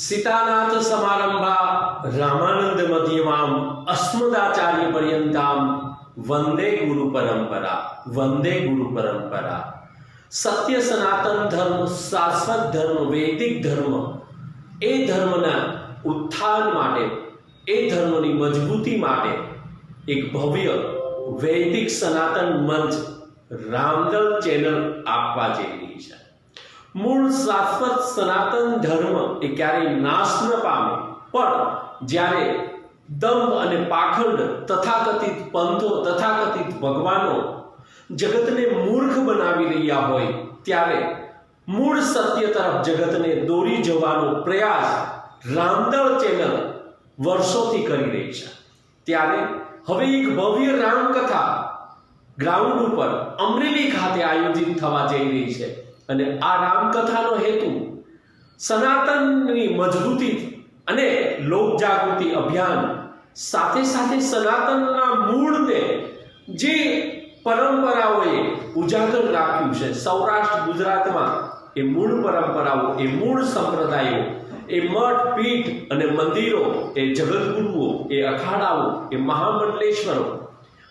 सीतानाथ समारंभा रामानंद मध्यमाम अस्मदाचार्य पर्यंताम वंदे गुरु परंपरा। वंदे गुरु परंपरा। सत्य सनातन धर्म, शाश्वत धर्म, वैदिक धर्म ए धर्मना उत्थान माटे, ए धर्मनी मजबूती माटे एक भव्य वैदिक सनातन मंच रामदल चेनल आपवा जई रही छे। मूળ શાશ્વત સનાતન ધર્મ એ ક્યારેય નાશ ન પામે, પણ જ્યારે દંભ અને પાખંડ, તથાકથિત પંથો, તથાકથિત ભગવાનો જગતને મૂર્ખ બનાવી રહ્યા હોય ત્યારે મૂળ સત્ય તરફ જગતને દોરી જવાનો પ્રયાસ રામદળ ચેનલ વર્ષોથી કરી રહી છે। ત્યારે હવે એક ભવ્ય રામકથા ગ્રાઉન્ડ ઉપર અમરેલી ખાતે આયોજિત થવા જઈ રહી છે અને આ રામકથાનો હેતુ સનાતનની મજબૂતી અને લોક જાગૃતિ અભિયાન સાથે સાથે સનાતનના મૂળને જે પરંપરાઓએ ઉજાગર રાખ્યું છે, સૌરાષ્ટ્ર ગુજરાતમાં એ મૂળ પરંપરાઓ, એ મૂળ સંપ્રદાયો, એ મઠ પીઠ અને મંદિરો, એ જગતગુરુઓ, એ અખાડાઓ, એ મહામંડલેશ્વરો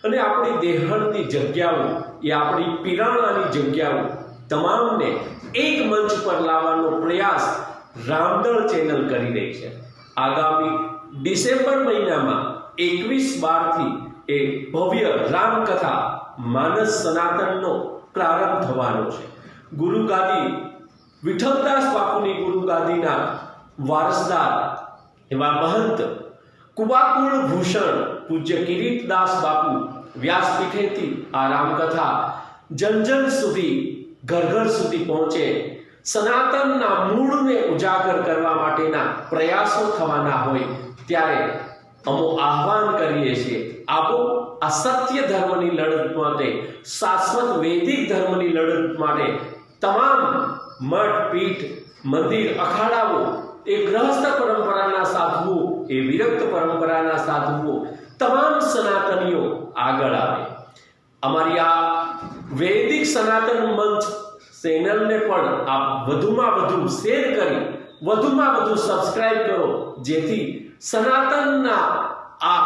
અને આપણી દેહણની જગ્યાઓ, એ આપણી પીરાણાની જગ્યાઓ તમામને એક મંચ પર લાવવાનો પ્રયાસ રામદળ ચેનલ કરી રહી છે। આગામી ડિસેમ્બર મહિનામાં 21/12 થી એ ભવ્ય રામકથા માનસ સનાતનનો પ્રારંભ થવાનો છે। ગુરુગાદી વિઠ્ઠલદાસ બાપુની ગુરુગાદીના વારસદાર એવા મહંત કુવાકુળ ભૂષણ પૂજ્ય કિરીટદાસ બાપુ વ્યાસપીઠેથી આ રામકથા જન જન સુધી, ઘર ઘર સુધી પહોંચે, સનાતનના મૂળને ઉજાગર કરવા માટેના પ્રયાસો થવાના હોય ત્યારે અમો આહ્વાન કરીએ છીએ, આવો આ સત્ય ધર્મની લડત માટે, શાશ્વત વૈદિક ધર્મની લડત માટે તમામ મઠ પીઠ મંદિર અખાડાઓ, એ ગ્રહસ્થ પરંપરાના સાધુઓ, એ વિરક્ત પરંપરાના સાધુઓ, તમામ સનાતનીઓ આગળ આવે। અમારી આ વૈદિક સનાતન મંચ ચેનલને પણ આપ વધુમાં વધુ શેર કરી વધુમાં વધુ સબસ્ક્રાઇબ કરો, જેથી સનાતનના આ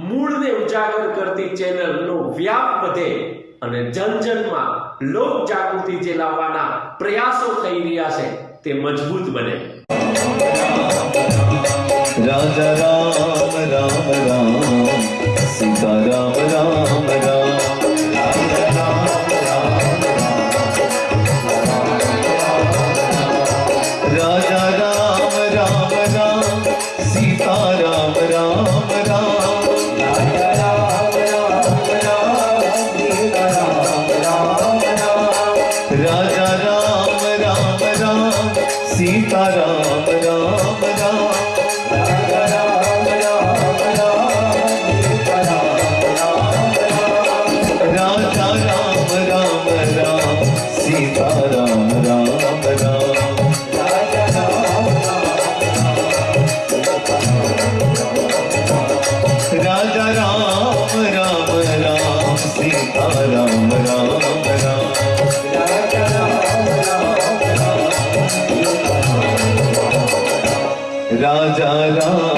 મૂળને ઉજાગર કરતી ચેનલનો વ્યાપ વધે અને જન જનમાં લોક જાગૃતિ જે લાવવાના પ્રયાસો થઈ રહ્યા છે તે મજબૂત બને। રાજા રામ રામ રામ, સીતા રામ રામ રામ, राजा राम राम राम, सीता राम राम राम, राजा राम राम राम, सीता राम राम राम, राजा राम राम राम, सीता राम राम राम, राजा राम राम राम, सीता राम राम राम, राजा राम राम राम, सीता राम राम राम, राजा राम राम राम, सीता राम राम राम, राजा राम राम राम, राजा राम